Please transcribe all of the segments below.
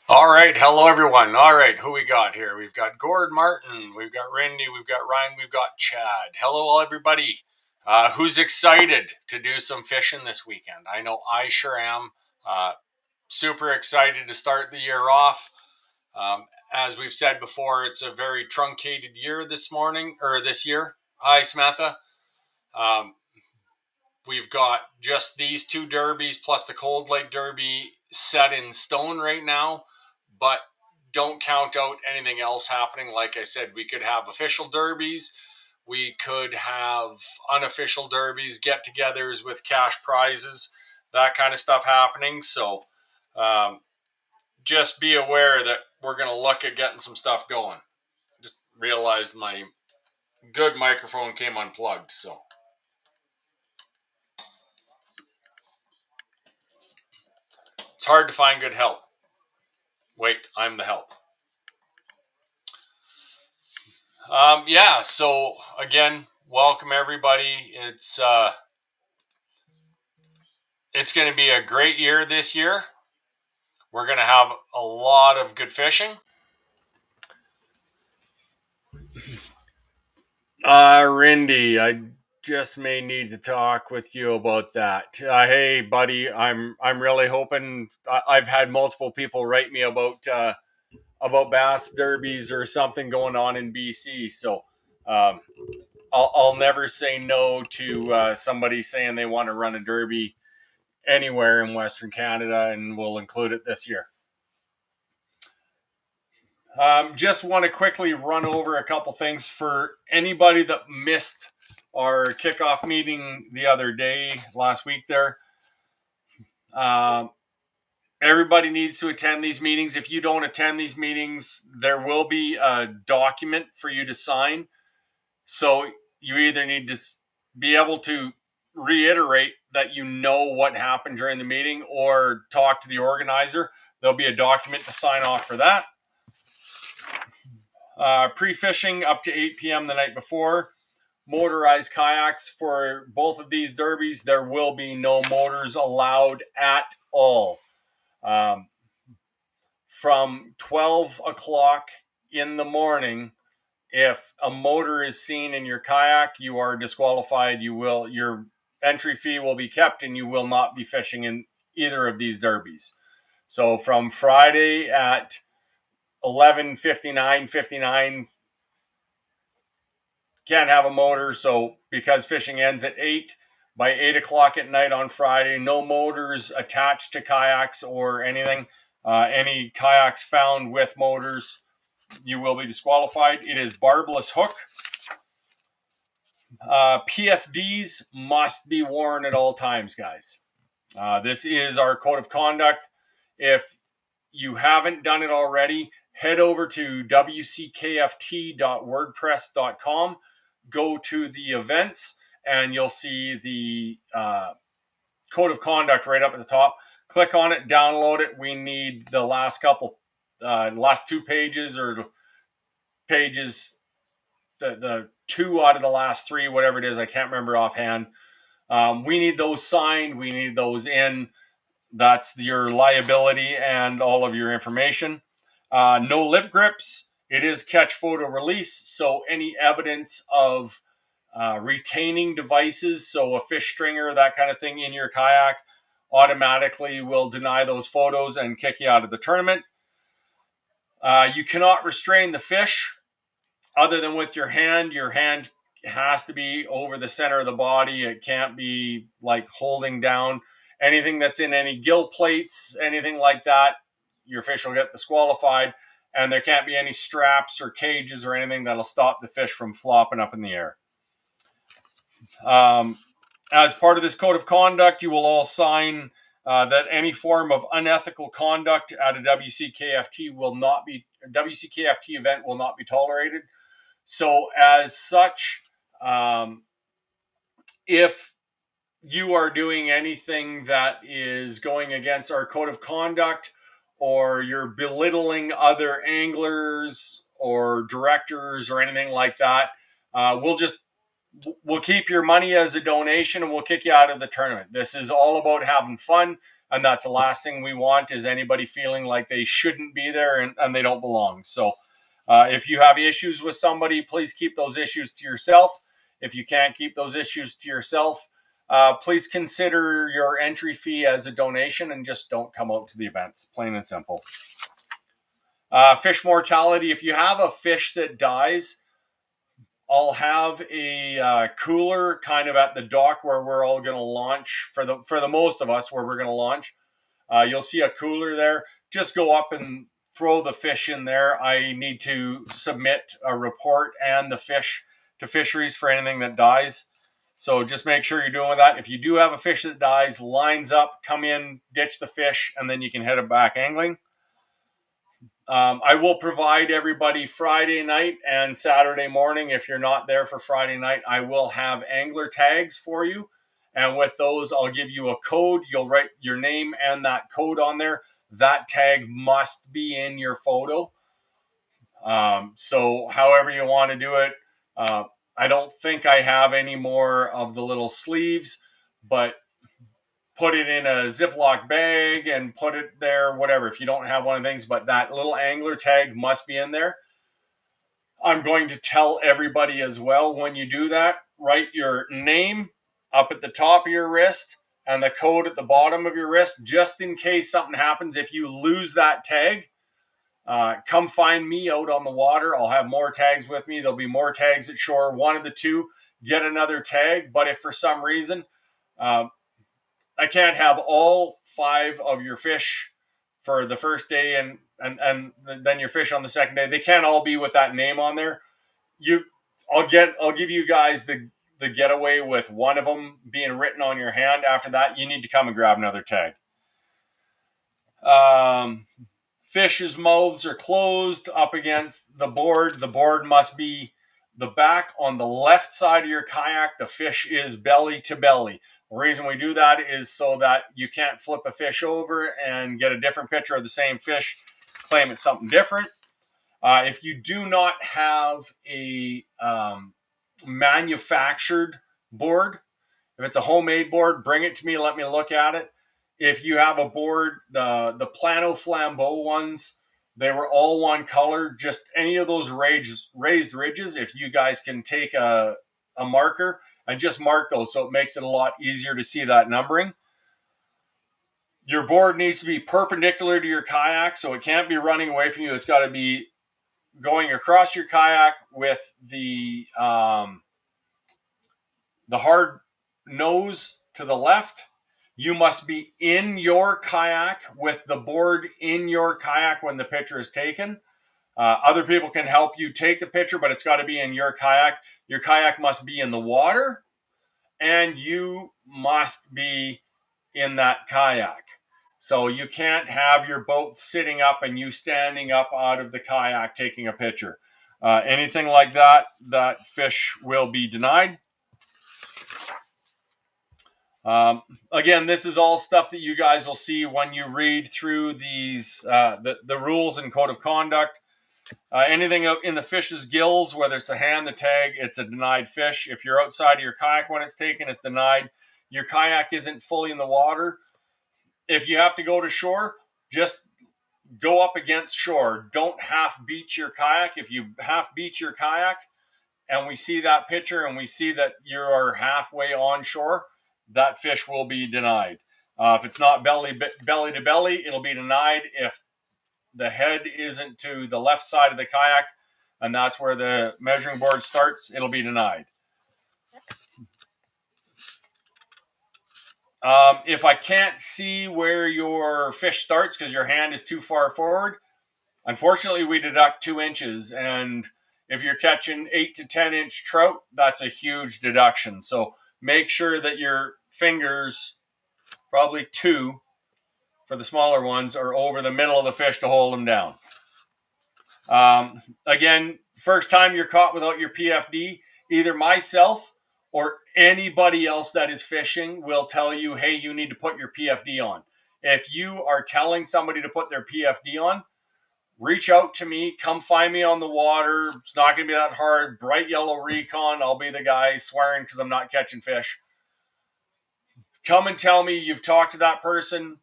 All right, hello everyone. All right, who we got here? We've got Gord Martin, we've got Randy, we've got Ryan, we've got Chad. Hello, everybody. Who's excited to do some fishing this weekend? I know I sure am. Super excited to start the year off. As we've said before, it's a very truncated year this year. Hi, Samantha. Um, we've got just these two derbies plus the Cold Lake Derby set in stone right now, but don't count out anything else happening. Like I said, we could have official derbies. We could have unofficial derbies, get-togethers with cash prizes, that kind of stuff happening. So just be aware that we're going to look at getting some stuff going. Just realized my good microphone came unplugged, so. It's hard to find good help. Wait, I'm the help. Yeah, so again, welcome everybody. It's going to be a great year this year. We're going to have a lot of good fishing. Rindy, I just may need to talk with you about that. Hey, buddy, I'm really hoping. I've had multiple people write me about bass derbies or something going on in BC. So I'll never say no to somebody saying they want to run a derby anywhere in Western Canada, and we'll include it this year. Just want to quickly run over a couple things for anybody that missed our kickoff meeting the other day, last week there. Everybody needs to attend these meetings. If you don't attend these meetings, there will be a document for you to sign. So you either need to be able to reiterate that you know what happened during the meeting or talk to the organizer. There'll be a document to sign off for that. Pre-fishing up to 8 p.m. the night before. Motorized kayaks for both of these derbies. There will be no motors allowed at all. From 12 o'clock in the morning, if a motor is seen in your kayak, you are disqualified. Your entry fee will be kept and you will not be fishing in either of these derbies. So from Friday at 11:59 can't have a motor. So because fishing ends at 8, by 8 o'clock at night on Friday, no motors attached to kayaks or anything. Any kayaks found with motors, you will be disqualified. It is barbless hook. PFDs must be worn at all times, guys. This is our code of conduct. If you haven't done it already, head over to wckft.wordpress.com, go to the events, and you'll see the code of conduct right up at the top. Click on it, download it. We need the last two pages or pages, the 2 out of the last 3, whatever it is. I can't remember offhand. We need those signed. We need those in. That's your liability and all of your information. No lip grips. It is catch, photo, release, so any evidence of retaining devices, so a fish stringer, that kind of thing in your kayak, automatically will deny those photos and kick you out of the tournament. You cannot restrain the fish other than with your hand. Your hand has to be over the center of the body. It can't be like holding down anything that's in any gill plates, anything like that. Your fish will get disqualified, and there can't be any straps or cages or anything that'll stop the fish from flopping up in the air. As part of this code of conduct, you will all sign that any form of unethical conduct at a WCKFT event will not be tolerated. So as such, if you are doing anything that is going against our code of conduct, or you're belittling other anglers or directors or anything like that, we'll keep your money as a donation and we'll kick you out of the tournament. This is all about having fun, and that's the last thing we want is anybody feeling like they shouldn't be there and they don't belong. So if you have issues with somebody, please keep those issues to yourself. If you can't keep those issues to yourself, please consider your entry fee as a donation and just don't come out to the events, plain and simple. Fish mortality. If you have a fish that dies, I'll have a cooler kind of at the dock where we're all going to launch for the most of us, where we're going to launch. You'll see a cooler there. Just go up and throw the fish in there. I need to submit a report and the fish to fisheries for anything that dies. So just make sure you're doing that. If you do have a fish that dies, lines up, come in, ditch the fish, and then you can head it back angling. I will provide everybody Friday night and Saturday morning. If you're not there for Friday night, I will have angler tags for you. And with those, I'll give you a code. You'll write your name and that code on there. That tag must be in your photo. So however you want to do it. I don't think I have any more of the little sleeves, but put it in a Ziploc bag and put it there, whatever, if you don't have one of the things, but that little angler tag must be in there. I'm going to tell everybody as well, when you do that, write your name up at the top of your wrist and the code at the bottom of your wrist, just in case something happens. If you lose that tag, come find me out on the water. I'll have more tags with me. There'll be more tags at shore. One of the two, get another tag. But if for some reason I can't have all 5 of your fish for the first day and then your fish on the second day, they can't all be with that name on there. I'll give you guys the getaway with one of them being written on your hand. After that, you need to come and grab another tag. Fish's mouths are closed up against the board. The board must be the back on the left side of your kayak. The fish is belly to belly. The reason we do that is so that you can't flip a fish over and get a different picture of the same fish, claim it's something different. If you do not have a manufactured board, if it's a homemade board, bring it to me, let me look at it. If you have a board, the Plano Flambeau ones, they were all one color. Just any of those raised ridges, if you guys can take a marker and just mark those, so it makes it a lot easier to see that numbering. Your board needs to be perpendicular to your kayak, so it can't be running away from you. It's got to be going across your kayak with the hard nose to the left. You must be in your kayak with the board in your kayak when the picture is taken. Other people can help you take the picture, but it's got to be in your kayak. Your kayak must be in the water, and you must be in that kayak. So you can't have your boat sitting up and you standing up out of the kayak taking a picture. Anything like that, that fish will be denied. Again, this is all stuff that you guys will see when you read through these the rules and code of conduct. Anything in the fish's gills, whether it's the hand, the tag, it's a denied fish. If you're outside of your kayak when it's taken, it's denied. Your kayak isn't fully in the water. If you have to go to shore, just go up against shore. Don't half beach your kayak. If you half beach your kayak and we see that picture and we see that you're halfway on shore, that fish will be denied. If it's not belly to belly, it'll be denied. If the head isn't to the left side of the kayak, and that's where the measuring board starts, it'll be denied. If I can't see where your fish starts because your hand is too far forward, unfortunately, we deduct 2 inches. And if you're catching 8 to 10 inch trout, that's a huge deduction. So make sure that your fingers, probably 2 for the smaller ones, are over the middle of the fish to hold them down. Again, first time you're caught without your PFD, either myself or anybody else that is fishing will tell you, hey, you need to put your PFD on. If you are telling somebody to put their PFD on, reach out to me. Come find me on the water. It's not going to be that hard. Bright yellow recon. I'll be the guy swearing because I'm not catching fish. Come and tell me you've talked to that person.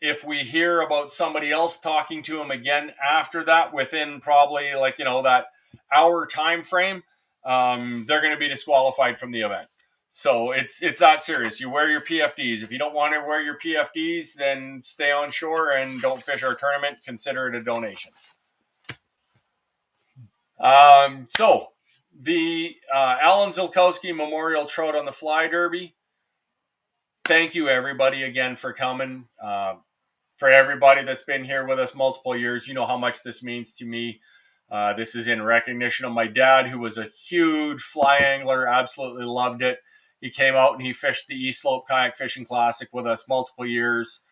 If we hear about somebody else talking to him again after that, within probably that hour time frame, they're going to be disqualified from the event. So it's that serious. You wear your PFDs. If you don't want to wear your PFDs, then stay on shore and don't fish our tournament. Consider it a donation. So the Alan Zilkowski Memorial Trout on the Fly Derby. Thank you, everybody, again for coming. For everybody that's been here with us multiple years, you know how much this means to me. This is in recognition of my dad, who was a huge fly angler, absolutely loved it. He came out and he fished the East Slope Kayak Fishing Classic with us multiple years.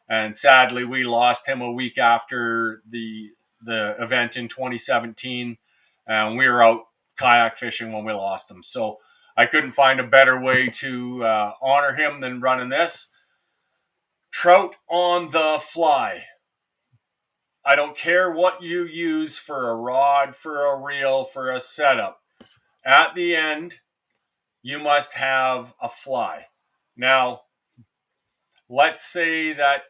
And sadly, we lost him a week after the event in 2017. And we were out kayak fishing when we lost him. So I couldn't find a better way to honor him than running this. Trout on the fly. I don't care what you use for a rod, for a reel, for a setup. At the end, you must have a fly. Now, let's say that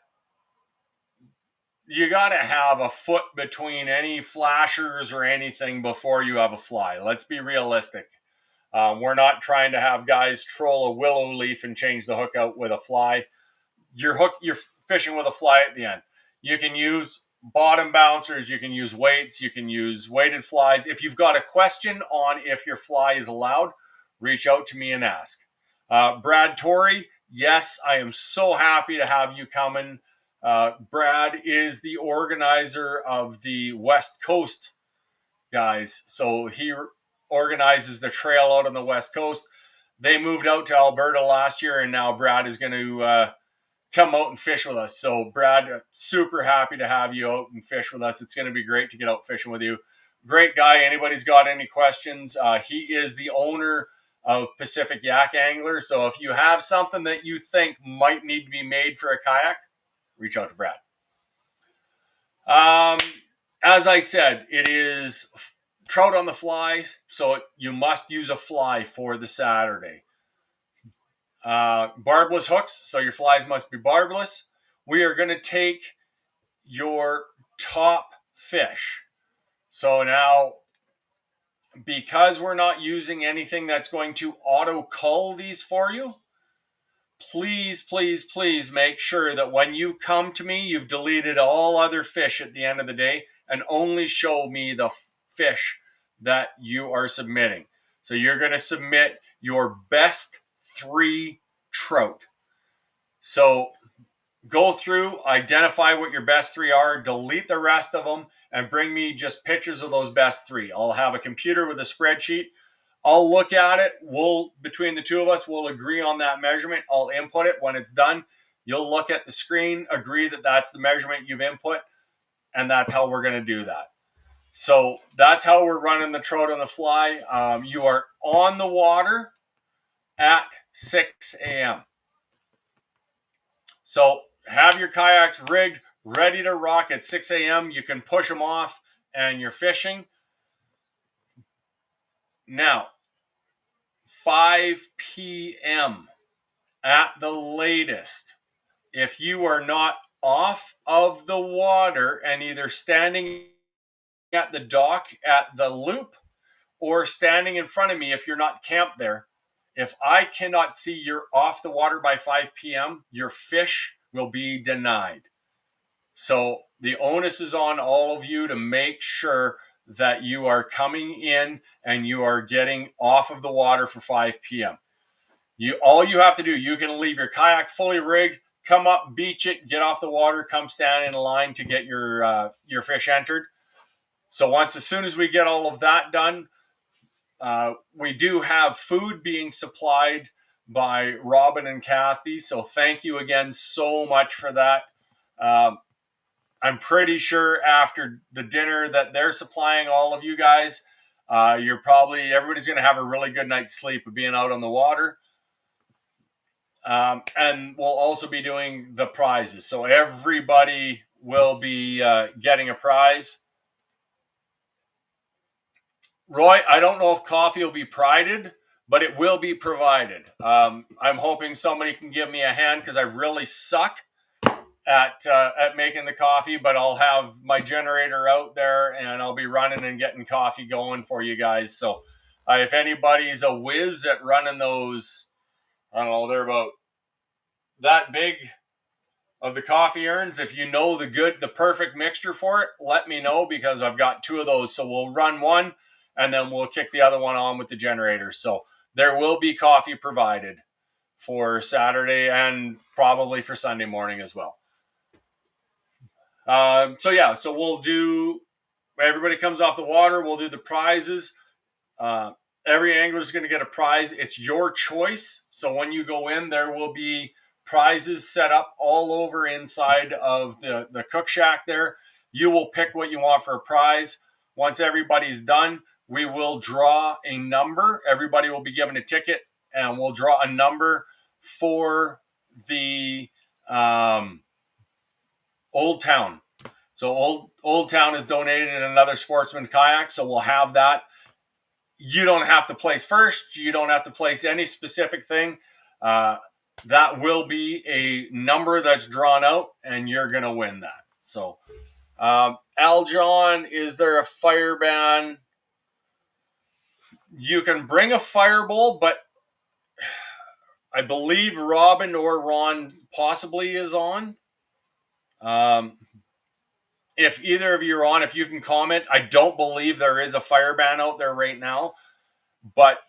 you got to have a foot between any flashers or anything before you have a fly. Let's be realistic. We're not trying to have guys troll a willow leaf and change the hook out with a fly. You're fishing with a fly at the end. You can use bottom bouncers, you can use weights, you can use weighted flies. If you've got a question on if your fly is allowed, reach out to me and ask. Brad Torrey, yes, I am so happy to have you coming. Brad is the organizer of the West Coast guys, so he organizes the trail out on the West Coast. They moved out to Alberta last year, and now Brad is going to come out and fish with us. So, Brad, super happy to have you out and fish with us. It's going to be great to get out fishing with you. Great guy. Anybody's got any questions? He is the owner of Pacific Yak Angler. So if you have something that you think might need to be made for a kayak, reach out to Brad. As I said, it is trout on the fly, so you must use a fly for the Saturday. Barbless hooks, so your flies must be barbless. We are going to take your top fish. So now, because we're not using anything that's going to auto cull these for you, please, please, please make sure that when you come to me, you've deleted all other fish at the end of the day and only show me the fish that you are submitting. So you're going to submit your best 3 trout. So go through, identify what your best 3 are, delete the rest of them, and bring me just pictures of those best 3. I'll have a computer with a spreadsheet. I'll look at it. Between the two of us, we'll agree on that measurement. I'll input it. When it's done, you'll look at the screen, agree that that's the measurement you've input, and that's how we're going to do that. So that's how we're running the trout on the fly. You are on the water at 6 a.m. So have your kayaks rigged, ready to rock at 6 a.m. You can push them off and you're fishing. Now, 5 p.m. at the latest, if you are not off of the water and either standing at the dock at the loop or standing in front of me if you're not camped there. If I cannot see you're off the water by 5 p.m., your fish will be denied. So the onus is on all of you to make sure that you are coming in and you are getting off of the water for 5 p.m. All you have to do, you can leave your kayak fully rigged, come up, beach it, get off the water, come stand in a line to get your fish entered. So as soon as we get all of that done, we do have food being supplied by Robin and Kathy. So thank you again so much for that. I'm pretty sure after the dinner that they're supplying all of you guys, everybody's going to have a really good night's sleep of being out on the water. And we'll also be doing the prizes. So everybody will be getting a prize. Roy, I don't know if coffee will be provided, but it will be provided. I'm hoping somebody can give me a hand because I really suck at making the coffee, but I'll have my generator out there and I'll be running and getting coffee going for you guys. So if anybody's a whiz at running those, I don't know, they're about that big of the coffee urns. If you know the perfect mixture for it, let me know because I've got 2 of those. So we'll run one and then we'll kick the other one on with the generator. So there will be coffee provided for Saturday and probably for Sunday morning as well. So we'll do, everybody comes off the water, we'll do the prizes. Every angler is going to get a prize. It's your choice. So when you go in, there will be prizes set up all over inside of the cook shack there. You will pick what you want for a prize. Once everybody's done, we will draw a number. Everybody will be given a ticket and we'll draw a number for the Old Town. So Old Town has donated another Sportsman kayak, so we'll have that. You don't have to place first. You don't have to place any specific thing. That will be a number that's drawn out, and you're going to win that. So, Aljon, is there a fire ban? You can bring a firebowl, but I believe Robin or Ron possibly is on. If either of you are on, if you can comment, I don't believe there is a fire ban out there right now, but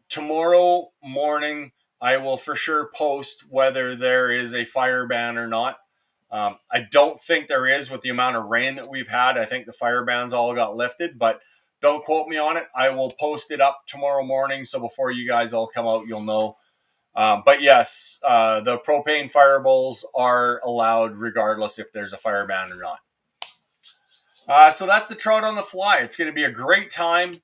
tomorrow morning I will for sure post whether there is a fire ban or not. I don't think there is with the amount of rain that we've had. I think the fire bans all got lifted, but don't quote me on it. I will post it up tomorrow morning, so before you guys all come out, you'll know. But yes, the propane fire bowls are allowed regardless if there's a fire ban or not. So that's the Trout on the Fly. It's going to be a great time.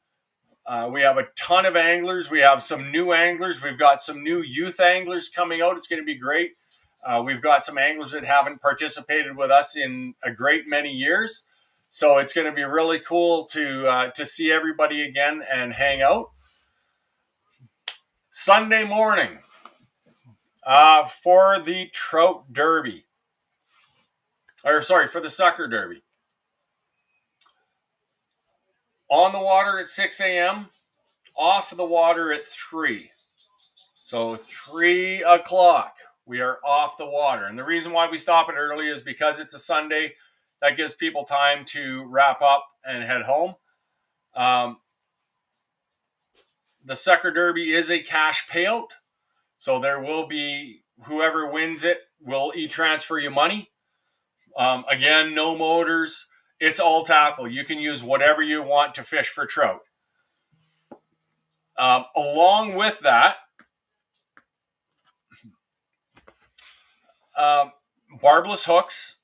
We have a ton of anglers. We have some new anglers. We've got some new youth anglers coming out. It's going to be great. We've got some anglers that haven't participated with us in a great many years. So it's going to be really cool to see everybody again and hang out. Sunday morning for the Trout Derby. For the Sucker Derby. On the water at 6 a.m., off the water at 3. So 3 o'clock, we are off the water. And the reason why we stop it early is because it's a Sunday. That gives people time to wrap up and head home. The Sucker Derby is a cash payout. So there will be, whoever wins it will e-transfer you money. Again, no motors. It's all tackle. You can use whatever you want to fish for trout. Along with that, barbless hooks.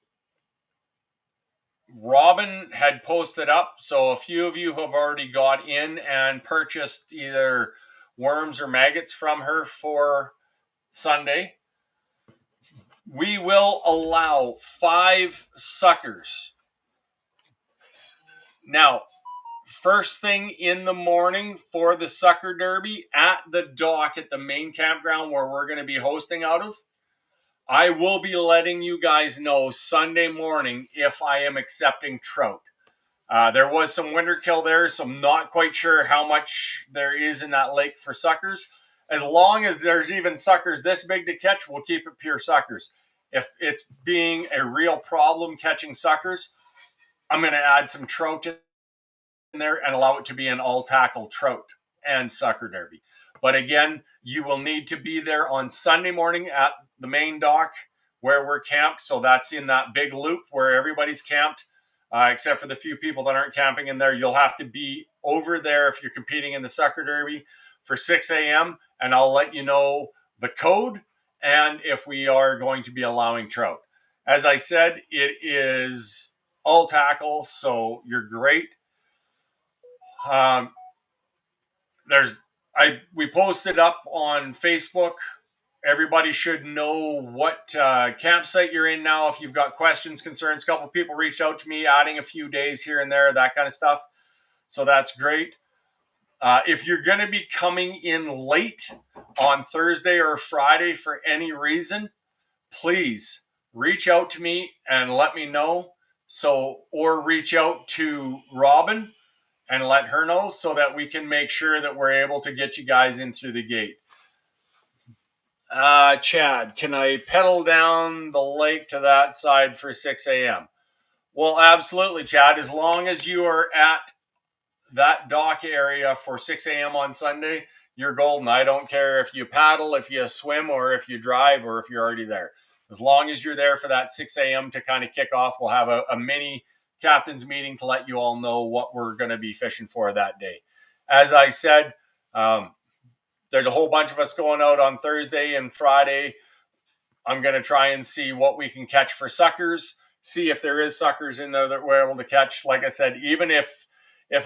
Robin had posted up, so a few of you have already got in and purchased either worms or maggots from her for Sunday. We will allow 5 suckers. Now, first thing in the morning for the Sucker Derby at the dock at the main campground where we're going to be hosting out of, I will be letting you guys know Sunday morning if I am accepting trout. There was some winter kill there, so I'm not quite sure how much there is in that lake for suckers. As long as there's even suckers this big to catch, we'll keep it pure suckers. If it's being a real problem catching suckers, I'm going to add some trout in there and allow it to be an all tackle trout and sucker derby. But again, you will need to be there on Sunday morning at the main dock where we're camped. So that's in that big loop where everybody's camped, except for the few people that aren't camping in there. You'll have to be over there if you're competing in the sucker derby for 6 a.m. And I'll let you know the code and if we are going to be allowing trout. As I said, it is all tackle, so you're great. Um, we posted up on Facebook. Everybody should know what campsite you're in now. If you've got questions, concerns, a couple people reached out to me, adding a few days here and there, that kind of stuff. So that's great. If you're going to be coming in late on Thursday or Friday for any reason, please reach out to me and let me know. Or reach out to Robin and let her know so that we can make sure that we're able to get you guys in through the gate. Chad, can I pedal down the lake to that side for 6 a.m.? Well, absolutely, Chad. As long as you are at that dock area for 6 a.m. on Sunday, you're golden. I don't care if you paddle, if you swim, or if you drive, or if you're already there. As long as you're there for that 6 a.m. to kind of kick off, we'll have a mini captain's meeting to let you all know what we're going to be fishing for that day. As I said, there's a whole bunch of us going out on Thursday and Friday. I'm going to try and see what we can catch for suckers, see if there is suckers in there that we're able to catch. Like I said, even if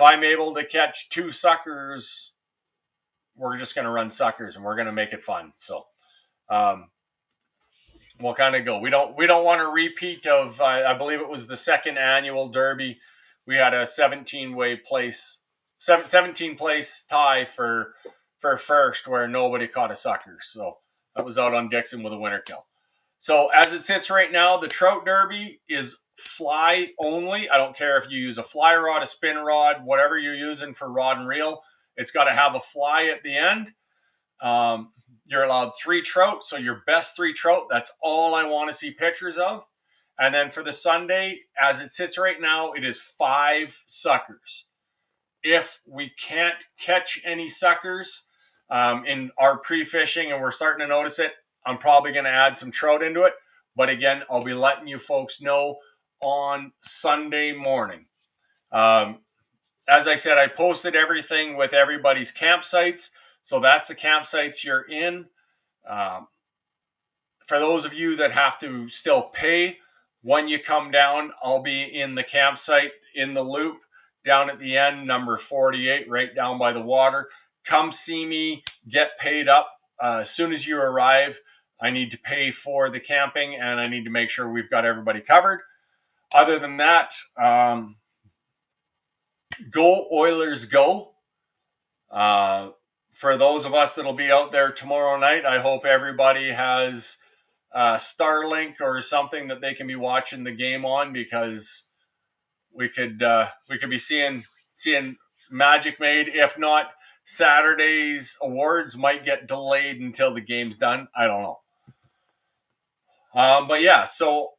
I'm able to catch 2 suckers, we're just going to run suckers and we're going to make it fun. So we'll kind of go. We don't want a repeat of, I believe it was the second annual Derby. We had a 17 place tie for first where nobody caught a sucker. So that was out on Dixon with a winter kill. So as it sits right now, the Trout Derby is fly only. I don't care if you use a fly rod, a spin rod, whatever you're using for rod and reel. It's got to have a fly at the end. You're allowed 3 trout, so your best 3 trout. That's all I want to see pictures of. And then for the Sunday, as it sits right now, it is 5 suckers. If we can't catch any suckers in our pre-fishing and we're starting to notice it, I'm probably going to add some trout into it. But again, I'll be letting you folks know on Sunday morning. As I said, I posted everything with everybody's campsites. So that's the campsites you're in. For those of you that have to still pay, when you come down, I'll be in the campsite in the loop down at the end, number 48, right down by the water. Come see me, get paid up. As soon as you arrive, I need to pay for the camping and I need to make sure we've got everybody covered. Other than that, go Oilers go. For those of us that'll be out there tomorrow night, I hope everybody has Starlink or something that they can be watching the game on, because we could be seeing magic made. If not, Saturday's awards might get delayed until the game's done. I don't know. But yeah, so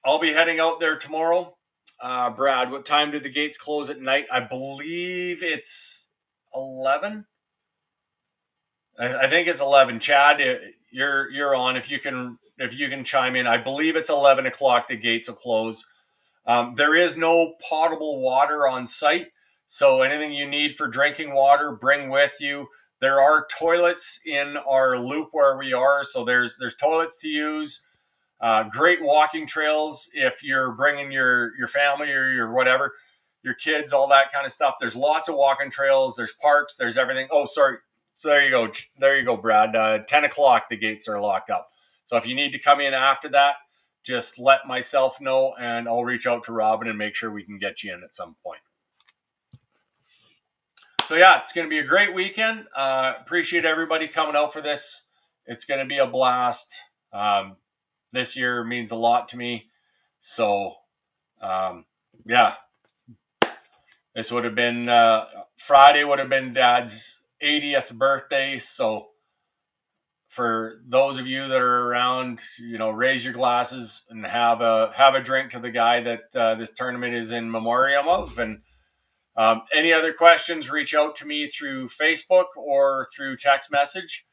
I'll be heading out there tomorrow. Brad, what time do the gates close at night? I believe it's 11. I think it's 11. Chad, you're on. If you can chime in, I believe it's 11 o'clock. The gates will close. There is no potable water on site, so anything you need for drinking water, bring with you. There are toilets in our loop where we are, so there's toilets to use. Great walking trails if you're bringing your family or your whatever, your kids, all that kind of stuff. There's lots of walking trails. There's parks. There's everything. Oh, sorry. So there you go. There you go, Brad. 10 o'clock, the gates are locked up. So if you need to come in after that, just let myself know and I'll reach out to Robin and make sure we can get you in at some point. So yeah, it's going to be a great weekend. Appreciate everybody coming out for this. It's going to be a blast. this year means a lot to me. So, yeah, this would have been Friday would have been Dad's 80th birthday. So for those of you that are around, raise your glasses and have a drink to the guy that this tournament is in memoriam of. And any other questions, reach out to me through Facebook or through text message.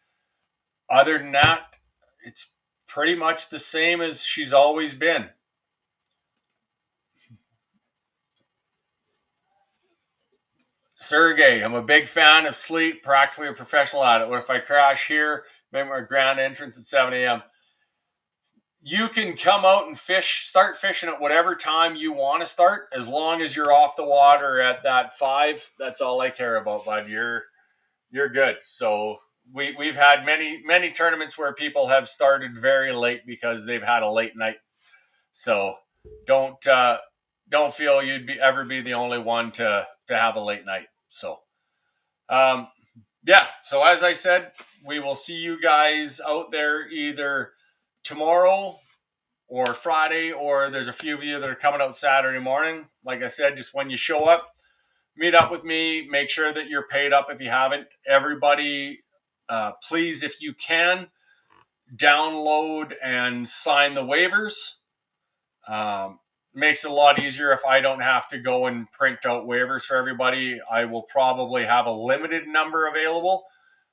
Other than that, it's pretty much the same as she's always been. Sergey, I'm a big fan of sleep, practically a professional at it. What if I crash here, make my grand entrance at 7 a.m.? You can come out and start fishing at whatever time you want to start, as long as you're off the water at that 5. That's all I care about, bud. You're good. So we've had many tournaments where people have started very late because they've had a late night. So don't feel you'd ever be the only one to have a late night. So, yeah. So as I said, we will see you guys out there either tomorrow or Friday, or there's a few of you that are coming out Saturday morning. Like I said, just when you show up, meet up with me. Make sure that you're paid up if you haven't. Everybody, please, if you can, download and sign the waivers. Makes it a lot easier if I don't have to go and print out waivers for everybody. I will probably have a limited number available.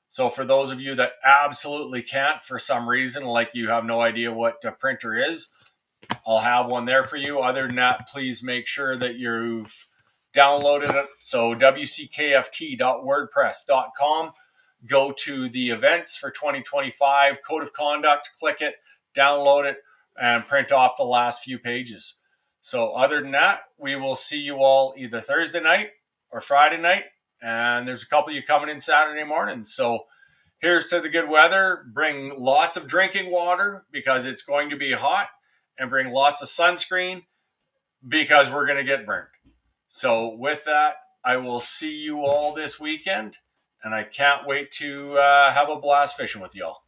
So for those of you that absolutely can't for some reason, like you have no idea what a printer is, I'll have one there for you. Other than that, please make sure that you've downloaded it. So wckft.wordpress.com. Go to the events for 2025, Code of Conduct, click it, download it, and print off the last few pages. So other than that, we will see you all either Thursday night or Friday night. And there's a couple of you coming in Saturday morning. So here's to the good weather. Bring lots of drinking water because it's going to be hot, and bring lots of sunscreen because we're going to get burned. So with that, I will see you all this weekend, and I can't wait to have a blast fishing with y'all.